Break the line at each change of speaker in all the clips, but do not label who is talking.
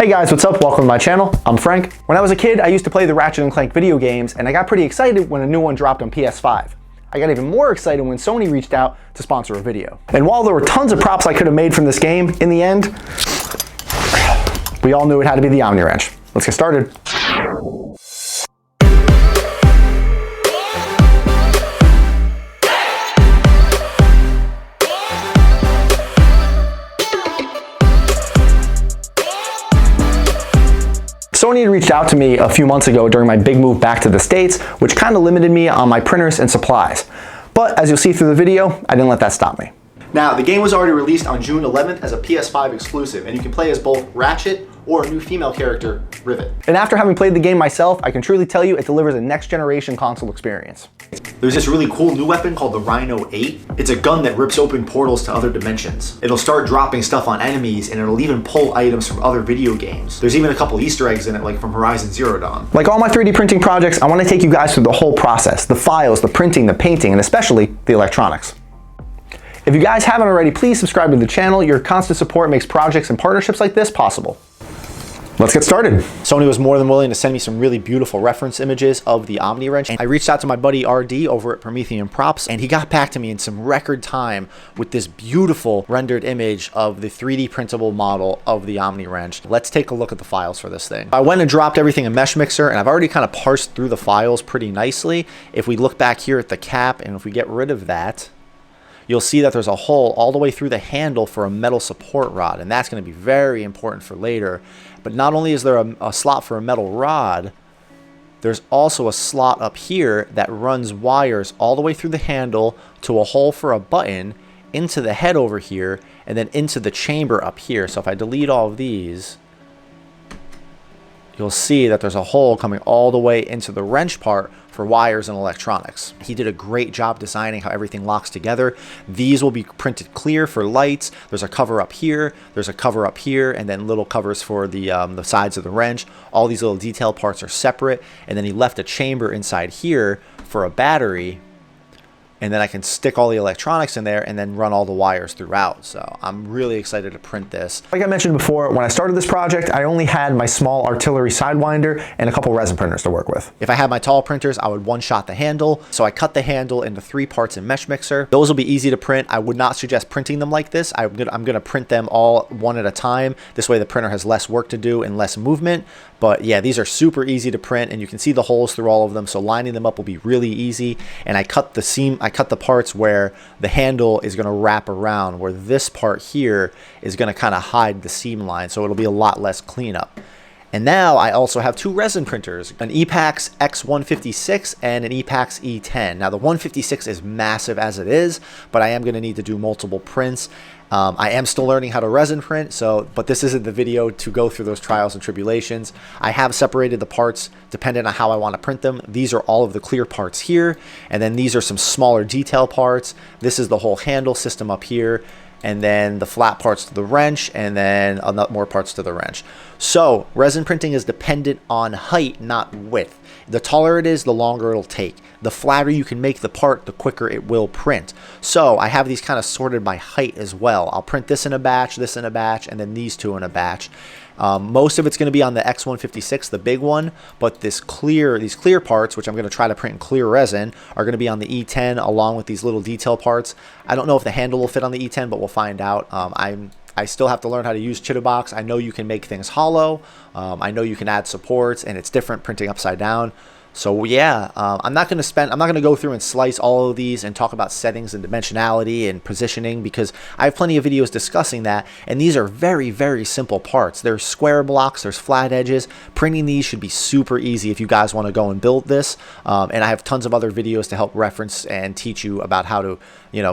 Hey guys, what's up? Welcome to my channel. I'm Frank. When I was a kid, I used to play the Ratchet and Clank video games, and I got pretty excited when a new one dropped on PS5. I got even more excited when Sony reached out to sponsor a video. And while there were tons of props I could have made from this game, in the end, we all knew it had to be the Omniwrench. Let's get started. Sony had reached out to me a few months ago during my big move back to the States, which kind of limited me on my printers and supplies. But as you'll see through the video, I didn't let that stop me. Now, the game was already released on June 11th as a PS5 exclusive, and you can play as both Ratchet or a new female character, Rivet. And after having played the game myself, I can truly tell you it delivers a next-generation console experience. There's this really cool new weapon called the Rhino 8. It's a gun that rips open portals to other dimensions. It'll start dropping stuff on enemies, and it'll even pull items from other video games. There's even a couple Easter eggs in it, like from Horizon Zero Dawn. Like all my 3D printing projects, I want to take you guys through the whole process, the files, the printing, the painting, and especially the electronics. If you guys haven't already, please subscribe to the channel. Your constant support makes projects and partnerships like this possible. Let's get started. Sony was more than willing to send me some really beautiful reference images of the Omniwrench. And I reached out to my buddy RD over at Promethean Props, and he got back to me in some record time with this beautiful rendered image of the 3D printable model of the Omniwrench. Let's take a look at the files for this thing. I went and dropped everything in Mesh Mixer, and I've already kind of parsed through the files pretty nicely. If we look back here at the cap, and if we get rid of that, you'll see that there's a hole all the way through the handle for a metal support rod, and that's going to be very important for later. But not only is there a slot for a metal rod, there's also a slot up here that runs wires all the way through the handle to a hole for a button, into the head over here, and then into the chamber up here. So if I delete all of these, you'll see that there's a hole coming all the way into the wrench part for wires and electronics. He did a great job designing how everything locks together. These will be printed clear for lights. There's a cover up here, there's a cover up here, and then little covers for the sides of the wrench. All these little detail parts are separate, and then he left a chamber inside here for a battery, and then I can stick all the electronics in there and then run all the wires throughout. So I'm really excited to print this. Like I mentioned before, when I started this project, I only had my small artillery sidewinder and a couple resin printers to work with. If I had my tall printers, I would one-shot the handle. So I cut the handle into 3 parts in Mesh Mixer. Those will be easy to print. I would not suggest printing them like this. I'm gonna print them all one at a time. This way the printer has less work to do and less movement. But yeah, these are super easy to print, and you can see the holes through all of them. So lining them up will be really easy. And I cut the parts where the handle is going to wrap around, where this part here is going to kind of hide the seam line. So it'll be a lot less cleanup. And now I also have 2 resin printers, an EPAX X156 and an EPAX E10. Now the 156 is massive as it is, but I am going to need to do multiple prints. I am still learning how to resin print, but this isn't the video to go through those trials and tribulations. I have separated the parts depending on how I want to print them. These are all of the clear parts here, and then these are some smaller detail parts. This is the whole handle system up here, and then the flat parts to the wrench, and then more parts to the wrench. So resin printing is dependent on height, not width. The taller it is, the longer it'll take. The flatter you can make the part, the quicker it will print. So I have these kind of sorted by height as well. I'll print this in a batch, this in a batch, and then these 2 in a batch. Most of it's going to be on the X156, the big one, but these clear parts, which I'm going to try to print in clear resin, are going to be on the E10 along with these little detail parts. I don't know if the handle will fit on the E10, but we'll find out. I still have to learn how to use Chitterbox. I know you can make things hollow. I know you can add supports, and it's different printing upside down. So yeah, I'm not going to go through and slice all of these and talk about settings and dimensionality and positioning, because I have plenty of videos discussing that, and these are very, very simple parts. There's square blocks, there's flat edges. Printing these should be super easy if you guys want to go and build this. And I have tons of other videos to help reference and teach you about how to,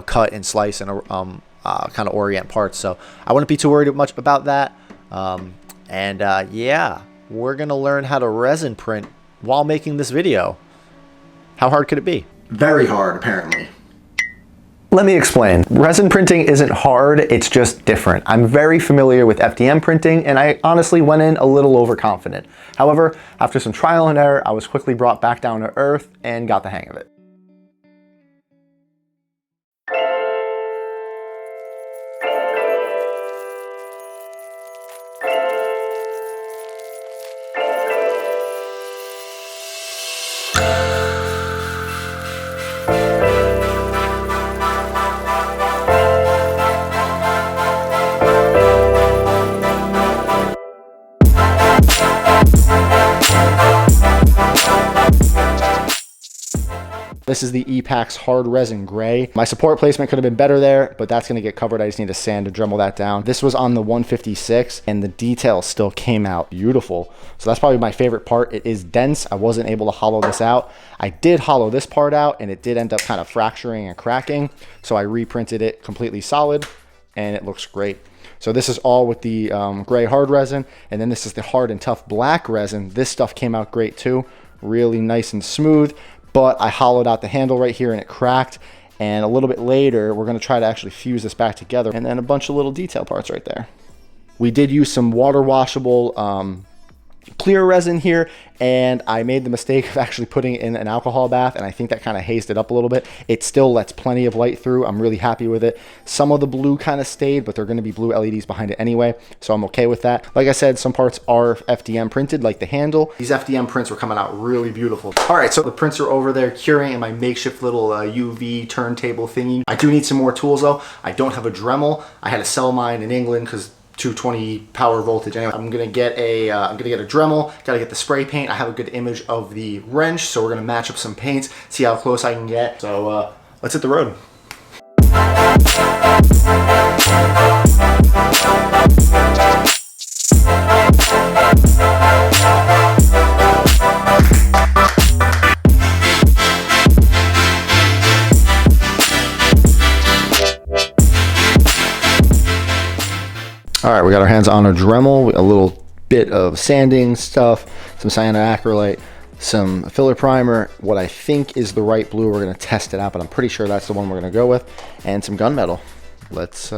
cut and slice and kind of orient parts. So I wouldn't be too worried much about that. Yeah, we're going to learn how to resin print while making this video. How hard could it be? Very hard, apparently. Let me explain. Resin printing isn't hard, it's just different. I'm very familiar with FDM printing, and I honestly went in a little overconfident. However, after some trial and error, I was quickly brought back down to earth and got the hang of it. This is the EPAX hard resin gray. My support placement could have been better there, but that's gonna get covered. I just need to sand to Dremel that down. This was on the 156 and the detail still came out beautiful. So that's probably my favorite part. It is dense. I wasn't able to hollow this out. I did hollow this part out and it did end up kind of fracturing and cracking. So I reprinted it completely solid and it looks great. So this is all with the gray hard resin. And then this is the hard and tough black resin. This stuff came out great too. Really nice and smooth. But I hollowed out the handle right here and it cracked. And a little bit later, we're gonna try to actually fuse this back together, and then a bunch of little detail parts right there. We did use some water washable clear resin here, and I made the mistake of actually putting it in an alcohol bath, and I think that kind of hazed it up a little bit. It still lets plenty of light through. I'm really happy with it. Some of the blue kind of stayed, but they're going to be blue LEDs behind it anyway, so I'm okay with that. Like I said, some parts are FDM printed, like the handle. These FDM prints were coming out really beautiful. All right, so the prints are over there curing in my makeshift little UV turntable thingy. I do need some more tools though. I don't have a Dremel. I had to sell mine in England because 220 power voltage. Anyway, I'm gonna get a Dremel. Gotta get the spray paint. I have a good image of the wrench, so we're gonna match up some paints, see how close I can get. So let's hit the road. All right, we got our hands on a Dremel, a little bit of sanding stuff, some cyanoacrylate, some filler primer, what I think is the right blue. We're gonna test it out, but I'm pretty sure that's the one we're gonna go with, and some gunmetal. Let's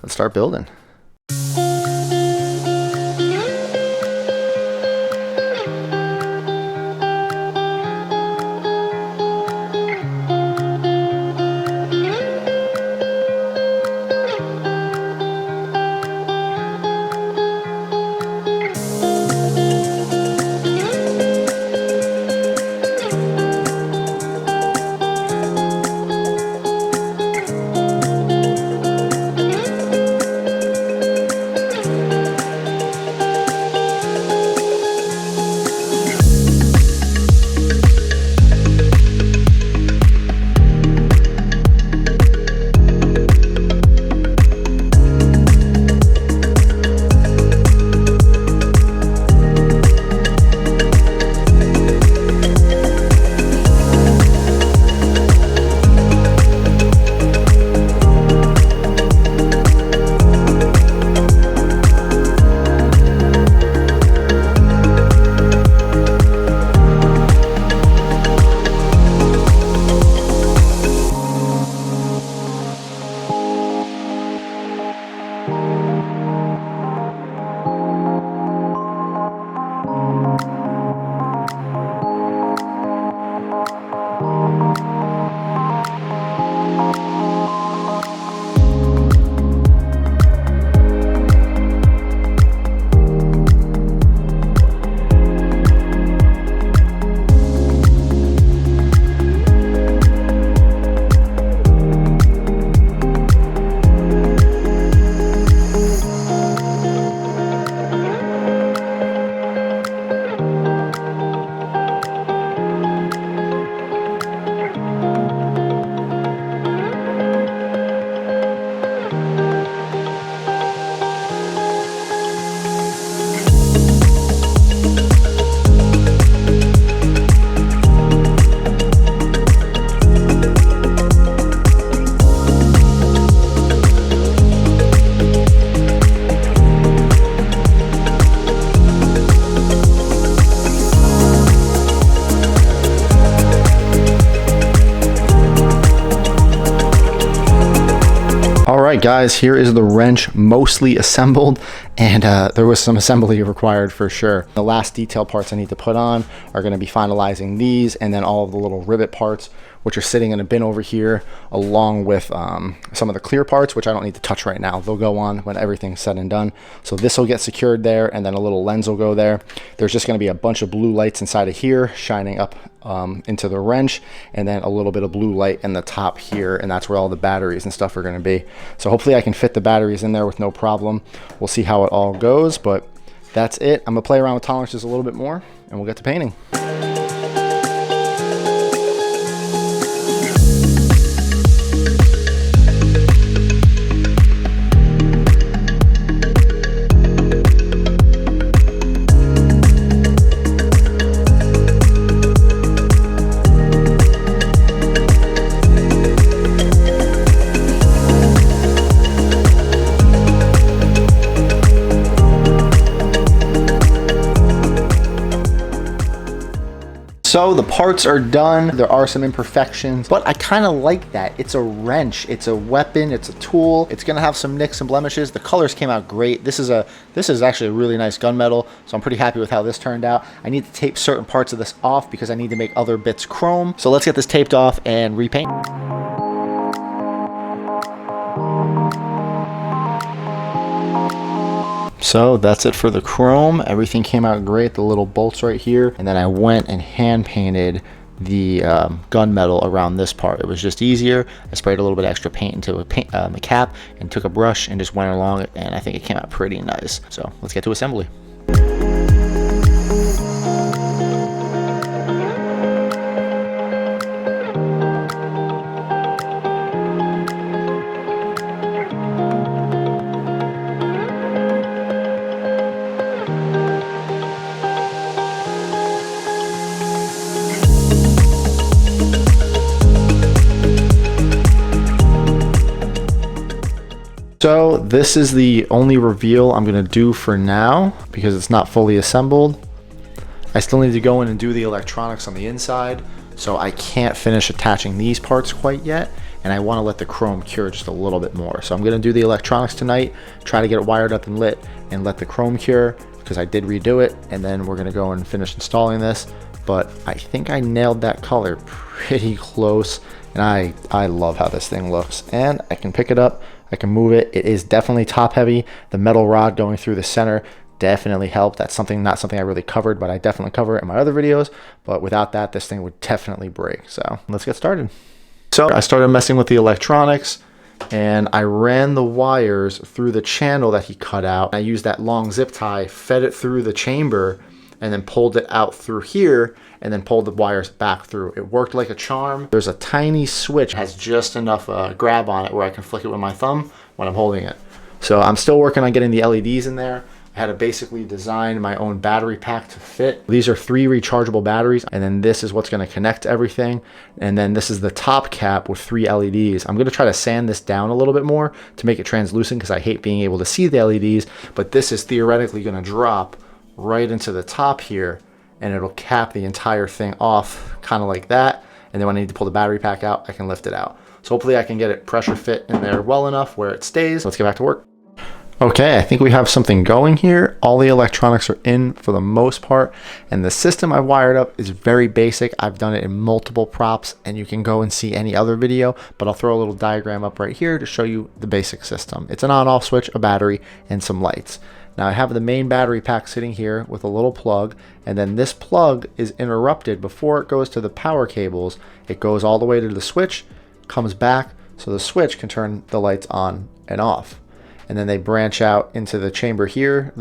start building. right, guys, here is the wrench mostly assembled, and there was some assembly required for sure. The last detail parts I need to put on are going to be finalizing these, and then all of the little rivet parts, which are sitting in a bin over here, along with some of the clear parts, which I don't need to touch right now. They'll go on when everything's said and done. So this will get secured there, and then a little lens will go there. There's just going to be a bunch of blue lights inside of here shining up into the wrench, and then a little bit of blue light in the top here, and that's where all the batteries and stuff are going to be. So hopefully I can fit the batteries in there with no problem. We'll see how it all goes, but that's it. I'm gonna play around with tolerances a little bit more and we'll get to painting. So the parts are done. There are some imperfections, but I kind of like that. It's a wrench, it's a weapon, it's a tool. It's gonna have some nicks and blemishes. The colors came out great. This is actually a really nice gunmetal, so I'm pretty happy with how this turned out. I need to tape certain parts of this off because I need to make other bits chrome. So let's get this taped off and repaint. So that's it for the chrome. Everything came out great, the little bolts right here. And then I went and hand painted the gunmetal around this part. It was just easier. I sprayed a little bit extra paint into a cap and took a brush and just went along it, and I think it came out pretty nice. So let's get to assembly. So this is the only reveal I'm gonna do for now because it's not fully assembled. I still need to go in and do the electronics on the inside, so I can't finish attaching these parts quite yet, and I wanna let the chrome cure just a little bit more. So I'm gonna do the electronics tonight, try to get it wired up and lit, and let the chrome cure, because I did redo it, and then we're gonna go and finish installing this. But I think I nailed that color pretty close, and I love how this thing looks. And I can pick it up, I can move it. It is definitely top heavy. The metal rod going through the center definitely helped. That's not something I really covered, but I definitely cover it in my other videos. But without that, this thing would definitely break. So let's get started. So I started messing with the electronics, and I ran the wires through the channel that he cut out. I used that long zip tie, fed it through the chamber, and then pulled it out through here, and then pulled the wires back through. It worked like a charm. There's a tiny switch, has just enough grab on it where I can flick it with my thumb when I'm holding it. So I'm still working on getting the LEDs in there. I had to basically design my own battery pack to fit. These are 3 rechargeable batteries, and then this is what's gonna connect to everything. And then this is the top cap with 3 LEDs. I'm gonna try to sand this down a little bit more to make it translucent because I hate being able to see the LEDs, but this is theoretically gonna drop right into the top here, and it'll cap the entire thing off kind of like that. And then when I need to pull the battery pack out, I can lift it out. So hopefully I can get it pressure fit in there well enough where it stays. Let's get back to work. Okay, I think we have something going here. All the electronics are in for the most part, and the system I wired up is very basic. I've done it in multiple props, and you can go and see any other video, but I'll throw a little diagram up right here to show you the basic system. It's an on-off switch, a battery, and some lights. Now I have the main battery pack sitting here with a little plug, and then this plug is interrupted before it goes to the power cables. It goes all the way to the switch, comes back, so the switch can turn the lights on and off. And then they branch out into the chamber here,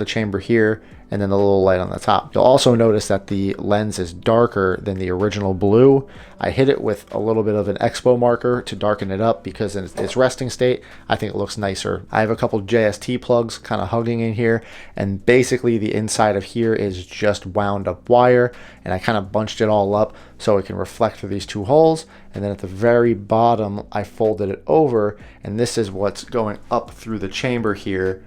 and then the little light on the top. You'll also notice that the lens is darker than the original blue. I hit it with a little bit of an Expo marker to darken it up because in its resting state, I think it looks nicer. I have a couple JST plugs kind of hugging in here, and basically the inside of here is just wound up wire, and I kind of bunched it all up so it can reflect through these 2 holes. And then at the very bottom, I folded it over, and this is what's going up through the chamber here.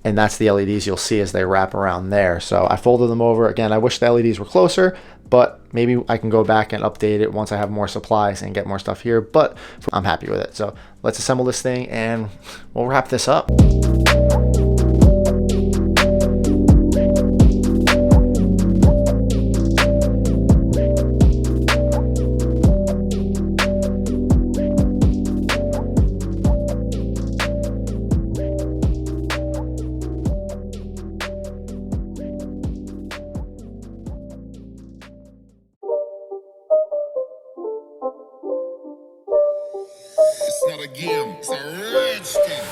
And that's the LEDs you'll see as they wrap around there. So I folded them over. Again, I wish the LEDs were closer, but maybe I can go back and update it once I have more supplies and get more stuff here, but I'm happy with it. So let's assemble this thing and we'll wrap this up.
It's not a game, it's a rich thing.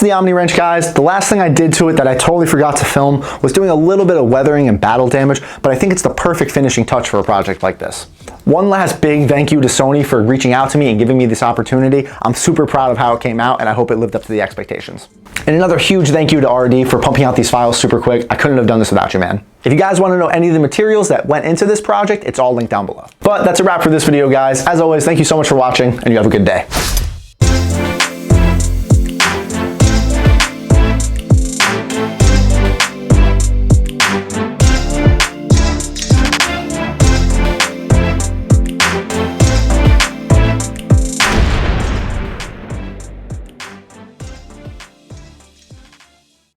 the Omniwrench, guys. The last thing I did to it that I totally forgot to film was doing a little bit of weathering and battle damage, but I think it's the perfect finishing touch for a project like this. One last big thank you to Sony for reaching out to me and giving me this opportunity. I'm super proud of how it came out, and I hope it lived up to the expectations. And another huge thank you to RD for pumping out these files super quick. I couldn't have done this without you, man. If you guys want to know any of the materials that went into this project, it's all linked down below. But that's a wrap for this video, guys. As always, thank you so much for watching, and you have a good day.